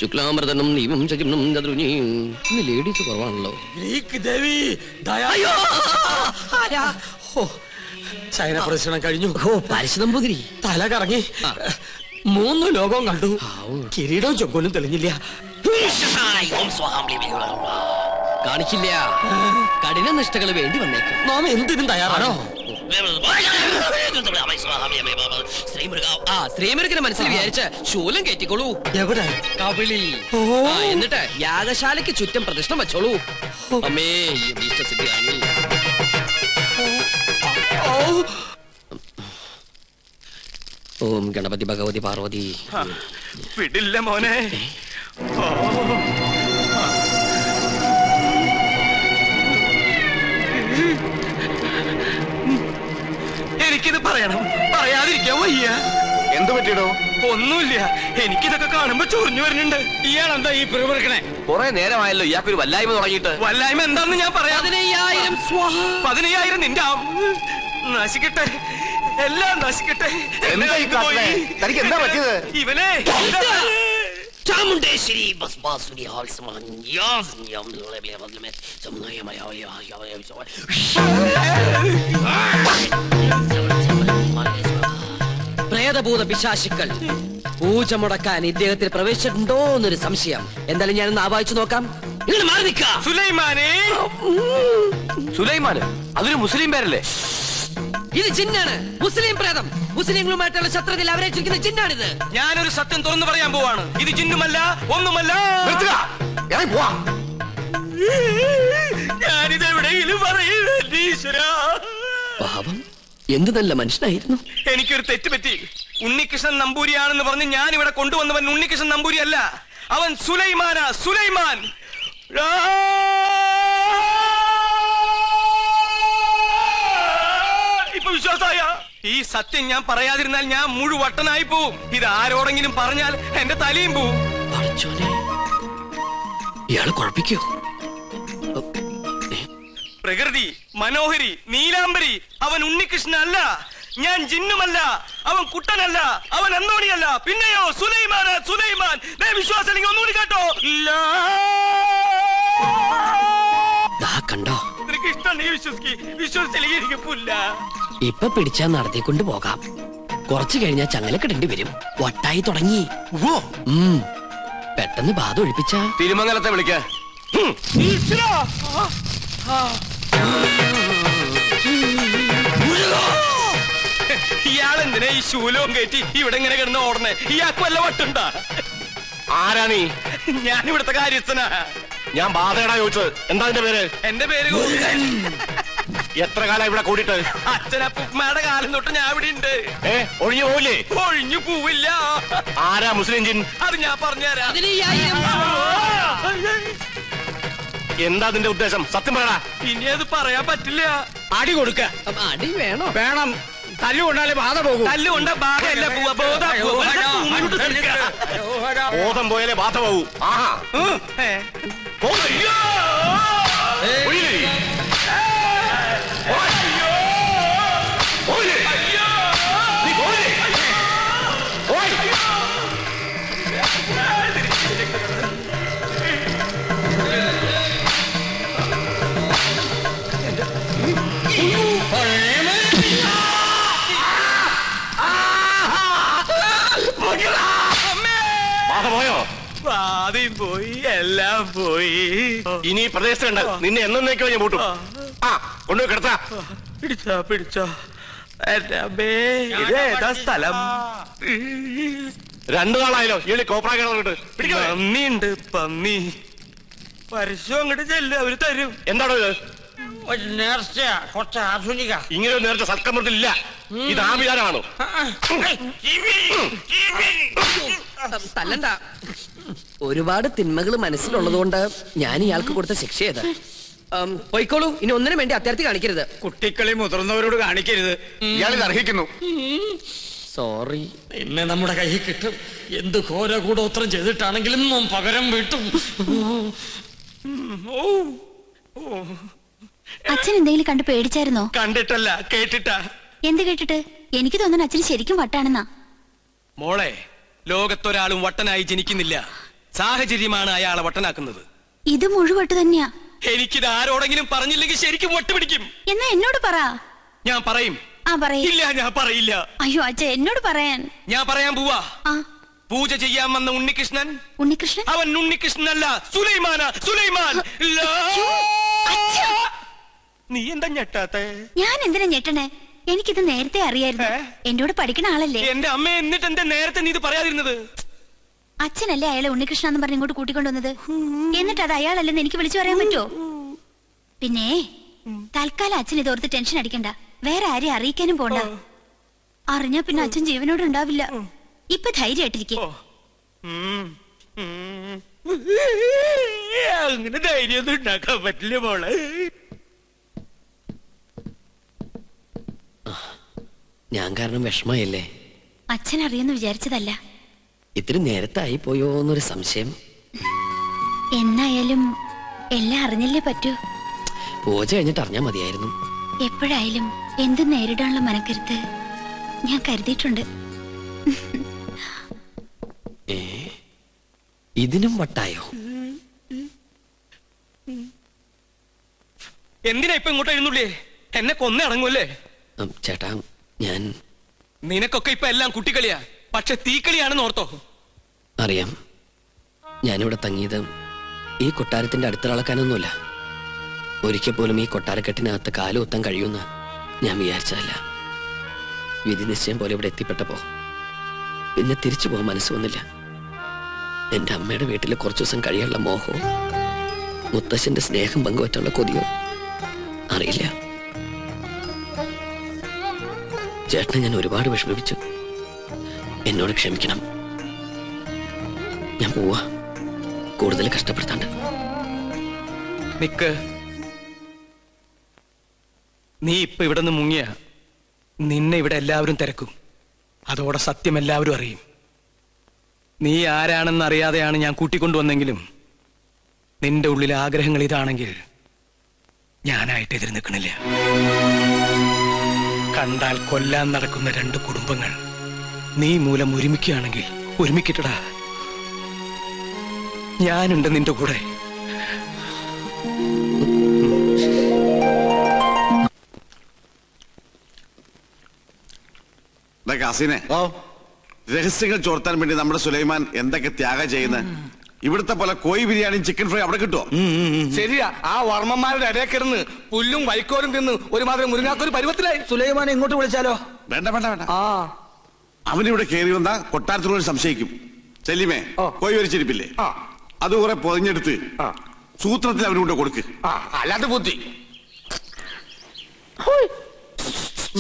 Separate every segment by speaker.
Speaker 1: ശുക്ലാമൃതനും നീവും ചകിനും ചതുരുനിയും. ഇന്ന് ലേഡീസ് കുറവാണല്ലോ.
Speaker 2: ചൈന പ്രദർശനം കഴിഞ്ഞു.
Speaker 1: പാരിശുനമ്പൂതിരി
Speaker 2: തല കറങ്ങി 3 ലോകവും കണ്ടു. കിരീടവും ചൊക്കോലും തെളിഞ്ഞില്ല.
Speaker 1: കാണിക്കില്ല. കഠിന നിഷ്ഠകൾ വേണ്ടി വന്നേക്കും.
Speaker 2: നാം എന്തിനും തയ്യാറാണോ?
Speaker 1: ശ്രീമുരുകനെ മനസ്സിൽ വിചാരിച്ച് ശൂലം കയറ്റിക്കോളൂ.
Speaker 2: എവിടെ?
Speaker 1: കവിളിൽ. എന്നിട്ട് യാഗശാലയ്ക്ക് ചുറ്റും പ്രദക്ഷിണം വെച്ചോളൂ. അമ്മേ ഇഷ്ടസിദ്ധിയാണി. ഓം ഗണപതി ഭഗവതി പാർവതി.
Speaker 3: വിടില്ല മോനെ. എനിക്കിത് പറയണം, പറയാതിരിക്കാൻ വയ്യ.
Speaker 4: എന്ത് പറ്റിയിടോ?
Speaker 3: ഒന്നുമില്ല, എനിക്കിതൊക്കെ കാണുമ്പോ ചൊറിഞ്ഞു വരുന്നുണ്ട്.
Speaker 2: ഇയാളെന്താ ഈ പിറുപിറുക്കണേ?
Speaker 4: കുറെ നേരമായല്ലോ ഇയാൾക്കൊരു വല്ലായ്മ തുടങ്ങിയിട്ട്.
Speaker 3: വല്ലായ്മ എന്താന്ന് ഞാൻ പറയാം.
Speaker 1: 15,000
Speaker 3: നിന്റെ നശിക്കട്ടെ, എല്ലാം നശിക്കട്ടെ.
Speaker 4: തനിക്ക് എന്താ പറ്റിയത്?
Speaker 3: ഇവനെ
Speaker 1: ചാമുണ്ടേശ്വരി പ്രേതഭൂത പിശാചുക്കൾ പൂജ മുടക്കാൻ ഇദ്ദേഹത്തിൽ പ്രവേശിച്ചിട്ടുണ്ടോ എന്നൊരു സംശയം. എന്തായാലും ഞാനൊന്ന് ആവാഹിച്ചു നോക്കാം. ഇങ്ങനെ മാറി നിൽക്കാം.
Speaker 4: സുലൈമാന് അതൊരു മുസ്ലിം പേരല്ലേ?
Speaker 1: ഇത് ജിന്നാണ്, മുസ്ലിം പ്രേതം. മുസ്ലിങ്ങളുമായിട്ടുള്ള ശത്രുതയിൽ അവരേറ്റിരിക്കുന്ന ജിന്നാണിത്.
Speaker 3: ഞാനൊരു സത്യം തുറന്നു പറയാൻ പോവാണ്. ഇത് ജിന്നുമല്ല, ഒന്നുമല്ല. ഞാനിത് എവിടെയെങ്കിലും
Speaker 1: പാപം, എന്ത് നല്ല മനുഷ്യനായിരുന്നു.
Speaker 3: എനിക്കൊരു തെറ്റ് പറ്റി. ഉണ്ണികൃഷ്ണൻ നമ്പൂരിയാണെന്ന് പറഞ്ഞ് ഞാൻ ഇവിടെ കൊണ്ടുവന്നവൻ ഉണ്ണികൃഷ്ണൻ നമ്പൂരി അല്ല, അവൻ സുലൈമാനാ. സുലൈമാൻ. ഇപ്പൊ വിശ്വാസായ? ഈ സത്യം ഞാൻ പറയാതിരുന്നാൽ ഞാൻ മുഴുവട്ടനായി പോവും. ഇത് ആരോടെങ്കിലും പറഞ്ഞാൽ എന്റെ തലയും പോവും.
Speaker 1: ഇയാള് കുഴപ്പിക്കോ?
Speaker 3: പ്രകൃതി, മനോഹരി, നീലാംബരി, അവൻ ഉണ്ണികൃഷ്ണൻ അല്ല. ഞാൻ ജിന്നുമല്ല, അവൻ കുട്ടനല്ല, അവൻ അന്തോണിയല്ല. പിന്നെയോ സുലൈമാനാ. സുലൈമാൻ. വിശ്വാസം അല്ലെങ്കിൽ ഒന്നുകൂടി കേട്ടോ.
Speaker 1: കണ്ടോ?
Speaker 3: നിനക്ക് ഇഷ്ടം വിശ്വസിച്ചില്ലെങ്കിൽ എനിക്ക് പുല്ല.
Speaker 1: ഇപ്പൊ പിടിച്ചാ നടത്തിക്കൊണ്ട് പോകാം. കുറച്ചു കഴിഞ്ഞാൽ ചങ്ങലക്കിടേണ്ടി വരും. വട്ടായി തുടങ്ങി. പെട്ടെന്ന് ബാധ ഒഴിപ്പിച്ച
Speaker 4: തിരുമംഗലത്തെ വിളിക്ക.
Speaker 3: ഇയാളെന്തിനാ ഈ ശൂലവും കയറ്റി ഇവിടെ ഇങ്ങനെ കിടന്ന് ഓടണേ? ഇയാൾക്ക് വല്ല വട്ടുണ്ടാ?
Speaker 4: ആരാ നീ?
Speaker 3: ഞാൻ ഇവിടുത്തെ കാര്യസ്ഥനാ.
Speaker 4: ഞാൻ ബാധയടാ ചോദിച്ചത്. എന്താ എന്റെ പേര്?
Speaker 3: എന്റെ പേര്
Speaker 4: എത്ര കാലം ഇവിടെ കൂടിയിട്ട്?
Speaker 3: അച്ഛനപ്പൂമ്മയുടെ കാലം തൊട്ട് ഞാൻ ഇവിടെ ഉണ്ട്.
Speaker 4: ഒഴിഞ്ഞു പോവില്ലേ?
Speaker 3: ഒഴിഞ്ഞു പോവില്ല.
Speaker 4: ആരാ മുസ്ലിം ജിൻ?
Speaker 3: അത് ഞാൻ പറഞ്ഞുതരാം.
Speaker 4: എന്താ അതിന്റെ ഉദ്ദേശം? സത്യം പറയടാ.
Speaker 3: ഇനി അത് പറയാൻ പറ്റില്ല.
Speaker 2: അടി കൊടുക്ക.
Speaker 1: അടി വേണോ?
Speaker 2: വേണം. തല്ലുകൊണ്ടാലേ ബാധ പോകും.
Speaker 3: തല്ലുകൊണ്ട ബാധയല്ല പോവാ.
Speaker 4: ബോധം പോയാലേ ബാധ പോകൂ. ആഹാ.
Speaker 3: ബാധയും പോയി, എല്ലാം പോയി.
Speaker 4: ഇനി പ്രദേശത്തുണ്ട്. നിന്നെ എന്നേക്കോ ഞാൻ കൂട്ടും. കൊണ്ടുപോയി കിടത്താ.
Speaker 3: പിടിച്ചോ. ഇതേതാ സ്ഥലം?
Speaker 4: 2 നാളായല്ലോ ഈ കോപ്രാ കിടന്നിട്ട്.
Speaker 3: പന്നിയുണ്ട്, പന്നി. പരസ്യം അങ്ങോട്ട് ചെല്ല്, അവര് തരും.
Speaker 4: എന്താണോ ഇത്?
Speaker 2: നേർച്ച, കുറച്ച് ആധുനിക.
Speaker 4: ഇങ്ങനെ ഒരു നേർച്ച സൽക്കമൃത്തിലില്ല. ഇത് ആഭിചാരമാണോ?
Speaker 1: തല്ലണ്ട. ഒരുപാട് തിന്മകൾ മനസ്സിലുള്ളതുകൊണ്ട് ഞാൻ ഇയാൾക്ക് കൊടുത്ത ശിക്ഷ ചെയ്ത് പോയിക്കോളൂ. ഇനി ഒന്നിനും വേണ്ടി അത്യാർത്ഥി കാണിക്കരുത്.
Speaker 2: കുട്ടികളെ മുതിർന്നവരോട് കാണിക്കരുത്.
Speaker 4: ഇയാളിത് അർഹിക്കുന്നു.
Speaker 1: സോറി.
Speaker 2: ഇന്ന് നമ്മുടെ കയ്യിൽ കിട്ടും. എന്ത് ഘോര കൂടോത്രം ചെയ്തിട്ടാണെങ്കിലും പകരം വീട്ടും.
Speaker 5: അച്ഛൻ എന്തെങ്കിലും കണ്ട് പേടിച്ചായിരുന്നോ?
Speaker 3: കണ്ടിട്ടല്ല, കേട്ടിട്ടാ.
Speaker 5: എന്ത് കേട്ടിട്ട്? എനിക്ക് തോന്നുന്നു അച്ഛന് ശരിക്കും വട്ടാണെന്നാ.
Speaker 3: മോളെ, ലോകത്തൊരാളും വട്ടനായി ജനിക്കുന്നില്ല. സാഹചര്യമാണ് അയാളെ വട്ടനാക്കുന്നത്.
Speaker 5: ഇത് മുഴുവട്ട് തന്നെയാ.
Speaker 3: എനിക്കിത് ആരോടെങ്കിലും പറഞ്ഞില്ലെങ്കിൽ ശരിക്കും വട്ടുപിടിക്കും.
Speaker 5: എന്നാ എന്നോട് പറ.
Speaker 3: ഞാൻ പറയും.
Speaker 5: പറയില്ല.
Speaker 3: ഞാൻ പറയില്ല.
Speaker 5: അയ്യോ അച്ഛ, എന്നോട് പറയാൻ.
Speaker 3: ഞാൻ പറയാൻ പോവാ.
Speaker 5: ആ
Speaker 3: പൂജ ചെയ്യാൻ വന്ന ഉണ്ണികൃഷ്ണൻ അവൻ ഉണ്ണികൃഷ്ണനല്ല, സുലൈമാൻ. നീ എന്താ ഞെട്ടാത്തെ?
Speaker 5: ഞാൻ എന്തിനാ ഞെട്ടണേ? എനിക്കിത് നേരത്തെ അറിയായിരുന്നു. എന്നോട് പഠിക്കണ ആളല്ലേ.
Speaker 3: എന്റെ അമ്മ, എന്നിട്ട് എന്താ നേരത്തെ നീ ഇത് പറയാതിരുന്നത്?
Speaker 5: അച്ഛനല്ലേ അയാളെ ഉണ്ണികൃഷ്ണൻ എന്ന് പറഞ്ഞ് ഇങ്ങോട്ട് കൂട്ടിക്കൊണ്ടുവന്നത്. എന്നിട്ട് അത് അയാളല്ലെന്ന് എനിക്ക് വിളിച്ചു പറയാൻ പറ്റുമോ? പിന്നെ തൽക്കാലം അച്ഛൻ ഇതോർത്ത് ടെൻഷൻ അടിക്കണ്ട. വേറെ ആരെയും അറിയിക്കാനും പോണ്ട. അറിഞ്ഞാ പിന്നെ അച്ഛൻ ജീവനോട് ഉണ്ടാവില്ല. ഇപ്പൊ ധൈര്യമായിട്ടിരിക്കും.
Speaker 3: അങ്ങനെ ധൈര്യമൊന്നും ഉണ്ടാക്കാൻ പറ്റില്ല മോളെ.
Speaker 1: ഞാൻ കാരണം വിഷമയല്ലേ?
Speaker 5: അച്ഛൻ അറിയെന്ന് വിചാരിച്ചതല്ല.
Speaker 1: ഇത്തിരി നേരത്തെ ആയി പോയോ എന്നൊരു സംശയം.
Speaker 5: എന്നായാലും എല്ലാം അറിഞ്ഞല്ലേ പറ്റൂ.
Speaker 1: പൂജ കഴിഞ്ഞിട്ട് അറിഞ്ഞാ മതിയായിരുന്നു.
Speaker 5: എപ്പോഴായാലും എന്തും നേരിടാനുള്ള മനക്കരുത്ത് ഞാൻ കരുതിയിട്ടുണ്ട്.
Speaker 1: ഇതിനും വട്ടായോ?
Speaker 3: എന്തിനാ ഇപ്പൊ ഇങ്ങോട്ട് എഴുന്നള്ളേ? എന്നെ കൊന്നേ അടങ്ങൂല്ലേ?
Speaker 1: ചേട്ടാ, ഞാൻ
Speaker 3: നിനക്കൊക്കെ ഇപ്പൊ എല്ലാം കുട്ടിക്കളിയാ. പക്ഷെ തീക്കളിയാണെന്ന് ഓർത്തോ?
Speaker 1: അറിയാം. ഞാനിവിടെ തങ്ങിയത് ഈ കൊട്ടാരത്തിന്റെ അടുത്തിളക്കാനൊന്നുമില്ല. ഒരിക്കൽ പോലും ഈ കൊട്ടാരക്കെട്ടിനകത്ത് കാലുകുത്താൻ കഴിയുമെന്ന് ഞാൻ വിചാരിച്ചതല്ല. വിധി നിശ്ചയം പോലെ ഇവിടെ എത്തിപ്പെട്ടപ്പോ പിന്നെ തിരിച്ചു പോകാൻ മനസ്സ് വന്നില്ല. എന്റെ അമ്മയുടെ വീട്ടിൽ കുറച്ചു ദിവസം കഴിയാനുള്ള മോഹവും മുത്തശ്ശന്റെ സ്നേഹം പങ്കുവറ്റുള്ള കൊതിയോ അറിയില്ല. ചേട്ടനെ ഞാൻ ഒരുപാട് വിഷമിപ്പിച്ചു. എന്നോട് ക്ഷമിക്കണം. ഞാൻ പോവാ. കൂടുതൽ കഷ്ടപ്പെടുത്താണ്ട്.
Speaker 3: നിക്ക്. നീ ഇപ്പൊ ഇവിടെ നിന്ന് മുങ്ങിയ നിന്നെ ഇവിടെ എല്ലാവരും തിരക്കും. അതോടെ സത്യം എല്ലാവരും അറിയും. നീ ആരാണെന്ന് അറിയാതെയാണ് ഞാൻ കൂട്ടിക്കൊണ്ടുവന്നെങ്കിലും നിന്റെ ഉള്ളിലെ ആഗ്രഹങ്ങൾ ഇതാണെങ്കിൽ ഞാനായിട്ട് എതിര് നിൽക്കണില്ല. കണ്ടാൽ കൊല്ലാൻ നടക്കുന്ന രണ്ട് കുടുംബങ്ങൾ നീ മൂലം ഒരുമിക്കുകയാണെങ്കിൽ ഒരുമിക്കട്ടടാ. ഞാനുണ്ട് നിന്റെ കൂടെ.
Speaker 4: രഹസ്യങ്ങൾ ചോർത്താൻ വേണ്ടി നമ്മുടെ സുലൈമാൻ എന്തൊക്കെ ത്യാഗം ചെയ്യുന്നത്. ഇവിടുത്തെ പോലെ കോഴി ബിരിയാണിയും ചിക്കൻ ഫ്രൈ അവിടെ കിട്ടുമോ?
Speaker 3: ശരിയാ. ആ വർമ്മന്മാരുടെ ഇടയിൽ കിടന്ന് പുല്ലും വൈക്കോലും തിന്ന് ഒരുമാതിരി മുരുങ്ങാത്തൊരു പരുവത്തിലായി. സുലൈമാനെ ഇങ്ങോട്ട് വിളിച്ചാലോ?
Speaker 4: വേണ്ട വേണ്ട വേണ്ട. അവനിവിടെ കയറി വന്നാ കൊട്ടാരത്തിനോട് സംശയിക്കും. ചെല്ലിമേ, കോഴി വരിച്ചിരിപ്പില്ലേ, അത് കുറെ പൊതിഞ്ഞെടുത്ത് സൂത്രത്തിൽ അവനുകൊണ്ട് കൊടുക്ക്.
Speaker 3: അല്ലാത്ത ബുദ്ധി.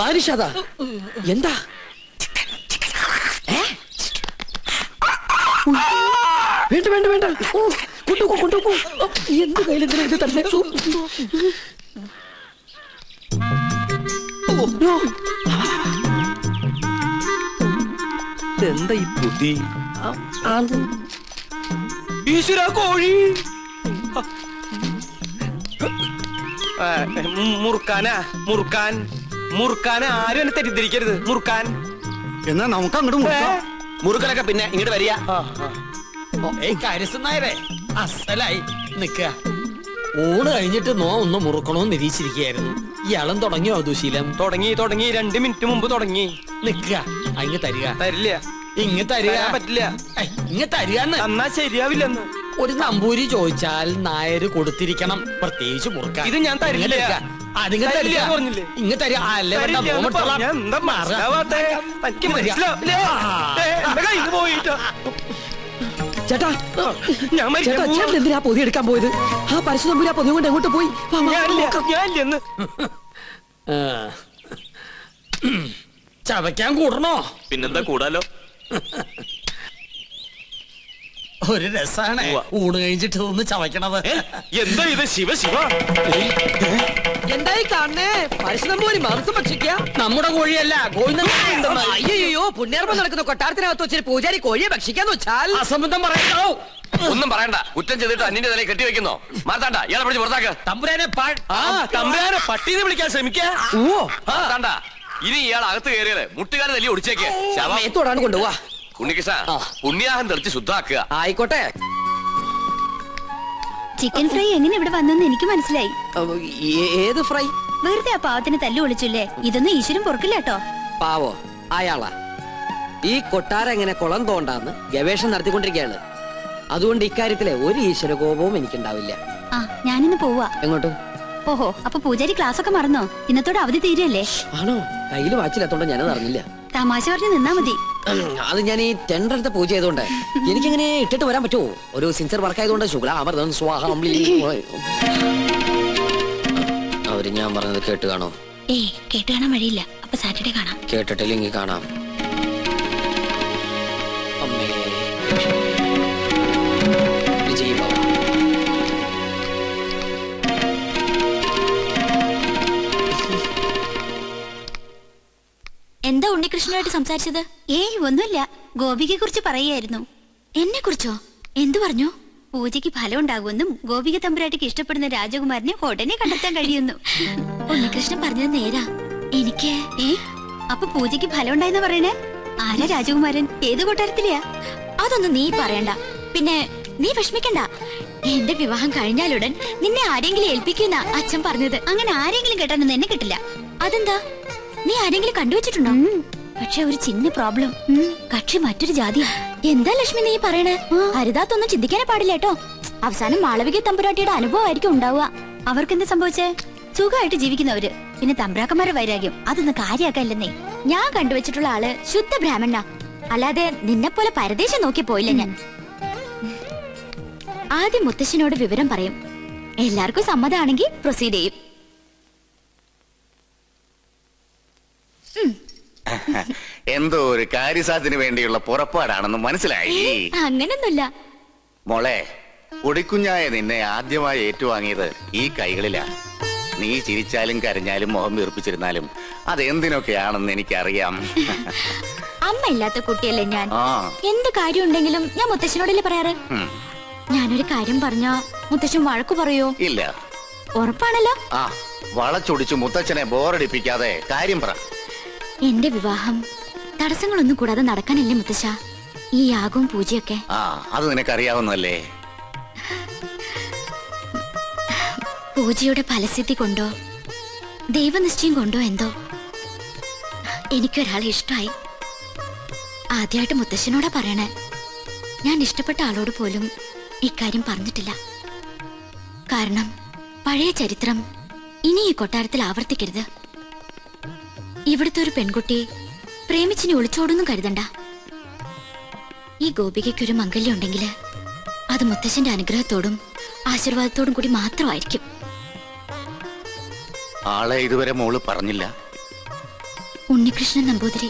Speaker 1: മാരിഷാദാ, എന്താ? വേണ്ട വേണ്ട വേണ്ട. കൊണ്ടുപോ. എന്ത് കയ്യിലെന്തിനാ ഇത് തന്നെ? എന്താ ഈ ബുദ്ധി?
Speaker 3: ഈശ്വര, കോഴി മുറുക്കാനാ. മുറുക്കാൻ ആരും എന്നെ തെറ്റിദ്ധരിക്കരുത്. മുറുക്കാൻ
Speaker 6: എന്നാ നമുക്ക് അങ്ങോട്ട്
Speaker 3: മുറുക്കലൊക്കെ പിന്നെ ഇങ്ങോട്ട് വരിക.
Speaker 2: കാര്യസ്ഥനായരെ അസലായി നിക്ക. ഊണ് കഴിഞ്ഞിട്ട് ഒന്ന് മുറുക്കണോന്ന് നിരീക്ഷിച്ചിരിക്കുകയായിരുന്നു. ഇയാളും തുടങ്ങിയോ ദുശീലം?
Speaker 3: തുടങ്ങി 2 മിനിറ്റ് മുമ്പ് തുടങ്ങി.
Speaker 2: നിക്ക. അങ്ങ് തരിക.
Speaker 3: തരില്ല.
Speaker 2: ഇങ്ങ് തരിക.
Speaker 3: പറ്റില്ല.
Speaker 2: ഇങ്ങ് തരികന്ന്.
Speaker 3: എന്നാ ശരിയാവില്ലെന്ന്.
Speaker 2: ഒരു നമ്പൂരി ചോദിച്ചാൽ നായര് കൊടുത്തിരിക്കണം, പ്രത്യേകിച്ച് മുറുക്കാൻ.
Speaker 3: ഇത് ഞാൻ തരില്ല.
Speaker 2: അതിങ്ങ് തരില്ല
Speaker 3: പറഞ്ഞില്ലേ?
Speaker 2: ഇങ്ങ് തരിക. അല്ലേ
Speaker 1: ചേട്ടാ, ചേട്ടൻ എന്തിനാ പൊതി എടുക്കാൻ പോയത്? ആ പരശു നമ്പൂരി ആ പൊതി കൊണ്ട് എങ്ങോട്ട് പോയി?
Speaker 2: ചവയ്ക്കാൻ കൂടണോ?
Speaker 3: പിന്നെന്താ കൂടാലോ.
Speaker 2: ഒരു രസാണ് ഊണ് കഴിഞ്ഞിട്ട് ഒന്ന് ചവയ്ക്കണത്.
Speaker 3: എന്താ ഇത്? ശിവ
Speaker 1: എന്തായി കാണണേ? പരശുനമ്പൂരി മാംസം ഭക്ഷിക്കുക?
Speaker 2: നമ്മുടെ കോഴിയല്ല,
Speaker 1: അയ്യോ, പുണ്യർമ്മം നടക്കുന്ന കൊട്ടാരത്തിനകത്ത് വെച്ചിട്ട് പൂജാരി കോഴിയെ ഭക്ഷിക്കാന്ന് വെച്ചാൽ
Speaker 2: അസംബന്ധം പറയണോ?
Speaker 3: ഒന്നും പറയണ്ട. കുറ്റം ചെയ്തിട്ട് അന്നിന്റെ തലയിൽ കെട്ടിവെക്കുന്നോ? മാർത്താണ്ട, ഇയാളെ പിടിച്ച് പുറത്താക്ക്.
Speaker 2: തമ്പുരാനെ
Speaker 3: തമ്പുരാനെ പട്ടീന്ന് വിളിക്കാൻ ശ്രമിക്കാ. മാർത്താണ്ട, ഇനി ഇയാൾ അകത്ത് കയറിയത് മുട്ടുകാരെ തല്ലി ഒടിച്ചേക്ക്.
Speaker 1: തൊടാണ് കൊണ്ടുപോവാ.
Speaker 3: ഉണ്ണികൃഷ്ണ, പുണ്യാഹം തെറിച്ച് ശുദ്ധാക്കുക.
Speaker 1: ആയിക്കോട്ടെ.
Speaker 5: ചിക്കൻ ഫ്രൈ എങ്ങനെ ഇവിടെ വന്നെന്ന് എനിക്ക് മനസ്സിലായി.
Speaker 1: ഏത് ഫ്രൈ?
Speaker 5: വെറുതെ ആ പാവത്തിന് തല്ലു വിളിച്ചില്ലേ? ഇതൊന്നും ഈശ്വരൻ പൊറുക്കില്ല കേട്ടോ.
Speaker 1: പാവോ അയാളാ. ഈ കൊട്ടാരം എങ്ങനെ കുളം തോണ്ടാന്ന് ഗവേഷണം നടത്തിക്കൊണ്ടിരിക്കുകയാണ്. അതുകൊണ്ട് ഇക്കാര്യത്തിലെ ഒരു ഈശ്വര കോപവും എനിക്കുണ്ടാവില്ല.
Speaker 5: ആ ഞാനിന്ന് പോവാ.
Speaker 1: എങ്ങോട്ട്?
Speaker 5: ഓഹോ, അപ്പൊ പൂജാരി ക്ലാസ് ഒക്കെ മറന്നോ? ഇന്നത്തോടെ അവധി തീരല്ലേ?
Speaker 1: ആണോ? കയ്യിൽ വാച്ചില്ലാത്തോണ്ട് ഞാനത് അറിഞ്ഞില്ല.
Speaker 5: തമാശ പറഞ്ഞ് നിന്നാ മതി.
Speaker 1: അത് ഞാൻ ഈ ടെൻഡർ എടുത്ത പൂജ ചെയ്തോണ്ട് എനിക്കിങ്ങനെ ഇട്ടിട്ട് വരാൻ പറ്റുമോ? ഒരു സിൻസിയർ വർക്ക് ആയതുകൊണ്ട് ശുക്ലാമൃതം സ്വാഹം. അവര് ഞാൻ പറഞ്ഞത് കേട്ട് കാണോ?
Speaker 5: ഏയ് കേട്ട് കാണാൻ വഴിയില്ല. അപ്പൊ സാറ്റർഡേ കാണാം.
Speaker 1: കേട്ടിട്ടില്ലെങ്കിൽ കാണാം. അമ്മേ വിജയ് ബാബ.
Speaker 5: എന്താ ഉണ്ണികൃഷ്ണനായിട്ട് സംസാരിച്ചത്? ഏയ് ഒന്നുമില്ല. ഗോപികയെ കുറിച്ച് പറയായിരുന്നു. എന്നെ കുറിച്ചോ? എന്തു പറഞ്ഞു? പൂജയ്ക്ക് ഫലം ഉണ്ടാകുമെന്നും ഗോപിക തമ്പുരാട്ടിക്ക് ഇഷ്ടപ്പെടുന്ന രാജകുമാരനെ ഉടനെ കണ്ടെത്താൻ കഴിയുന്നു. ഉണ്ണികൃഷ്ണൻ പറഞ്ഞത് നേരാ. എനിക്ക് അപ്പൊ പൂജയ്ക്ക് ഫലം ഉണ്ടായെന്ന് പറയണേ? ആരാ രാജകുമാരൻ? ഏത് കൊട്ടാരത്തിലെയാ? അതൊന്നും നീ പറയണ്ട. പിന്നെ നീ വിഷമിക്കണ്ട. എന്റെ വിവാഹം കഴിഞ്ഞാലുടൻ നിന്നെ ആരെങ്കിലും ഏൽപ്പിക്കുന്ന അച്ഛൻ പറഞ്ഞത്. അങ്ങനെ ആരെങ്കിലും കേട്ടാനൊന്നും എന്നെ കിട്ടില്ല. അതെന്താ? നീ ആരെങ്കിലും കണ്ടുവച്ചിട്ടുണ്ടോ? പക്ഷെ ഒരു ചിന്ന പ്രോബ്ലം. കക്ഷി മറ്റൊരു ജാതിയാ. എന്താ ലക്ഷ്മി നീ പറയണേ? ഹരിതാത്തൊന്നും ചിന്തിക്കാനേ പാടില്ല കേട്ടോ. അവസാനം മാളവിക തമ്പുരാട്ടിയുടെ അനുഭവമായിരിക്കും ഉണ്ടാവുക. അവർക്കെന്താ സംഭവിച്ചേ? സുഖമായിട്ട് ജീവിക്കുന്നവര്. പിന്നെ തമ്പ്രാക്കന്മാരുടെ വൈരാഗ്യം അതൊന്നും കാര്യാക്കല്ലെന്നേ. ഞാൻ കണ്ടുവച്ചിട്ടുള്ള ആള് ശുദ്ധ ബ്രാഹ്മണ. അല്ലാതെ നിന്നെ പോലെ പരദേശം നോക്കി പോയില്ല ഞാൻ. ആദ്യം മുത്തശ്ശനോട് വിവരം പറയും. എല്ലാവർക്കും സമ്മതമാണെങ്കിൽ പ്രൊസീഡ് ചെയ്യും.
Speaker 7: എന്തോ ഒരു കാര്യസാധ്യത്തിന് വേണ്ടിയുള്ള പുറപ്പാടാണെന്ന് മനസ്സിലായി.
Speaker 5: അങ്ങനൊന്നുമില്ല
Speaker 7: മോളെ. പൊടിക്കുഞ്ഞായ നിന്നെ ആദ്യമായി ഏറ്റുവാങ്ങിയത് ഈ കൈകളിലാ. നീ ചിരിച്ചാലും കരഞ്ഞാലും മുഖം വീർപ്പിച്ചിരുന്നാലും അതെന്തിനൊക്കെയാണെന്ന് എനിക്കറിയാം.
Speaker 5: അമ്മ ഇല്ലാത്ത കുട്ടിയല്ലേ ഞാൻ.
Speaker 7: ആ
Speaker 5: എന്ത് കാര്യം ഉണ്ടെങ്കിലും ഞാൻ മുത്തശ്ശനോടല്ലേ പറയാറ്. ഞാനൊരു കാര്യം പറഞ്ഞാ മുത്തശ്ശൻ വഴക്കു പറയോ?
Speaker 7: ഇല്ല.
Speaker 5: ഉറപ്പാണല്ലോ.
Speaker 7: ആ വളച്ചൊടിച്ചു മുത്തച്ഛനെ ബോറടിപ്പിക്കാതെ കാര്യം പറ.
Speaker 5: എന്റെ വിവാഹം തടസ്സങ്ങളൊന്നും കൂടാതെ നടക്കാനല്ലേ മുത്തശ്ശ ഈ യാഗവും പൂജയൊക്കെ?
Speaker 7: ആ അത് നിനക്കറിയാവുന്നല്ലേ.
Speaker 5: പൂജയുടെ ഫലസിദ്ധി കൊണ്ടോ ദൈവനിശ്ചയം കൊണ്ടോ എന്തോ എനിക്കൊരാളെ ഇഷ്ടമായി. ആദ്യമായിട്ട് മുത്തശ്ശനോടാ പറയണേ. ഞാൻ ഇഷ്ടപ്പെട്ട ആളോട് പോലും ഇക്കാര്യം പറഞ്ഞിട്ടില്ല. കാരണം പഴയ ചരിത്രം ഇനി ഈ കൊട്ടാരത്തിൽ ആവർത്തിക്കരുത്. ഇവിടുത്തെ ഒരു പെൺകുട്ടി പ്രേമിച്ചിനെ ഒളിച്ചോടൊന്നും കരുതണ്ട. ഈ ഗോപികയ്ക്കൊരു മംഗല്യം ഉണ്ടെങ്കിൽ അത് മുത്തശ്ശന്റെ അനുഗ്രഹത്തോടും ആശീർവാദത്തോടും കൂടി മാത്രമായിരിക്കും.
Speaker 7: ആളെ ഇതുവരെ മോള് പറഞ്ഞില്ല.
Speaker 5: ഉണ്ണികൃഷ്ണൻ നമ്പൂതിരി.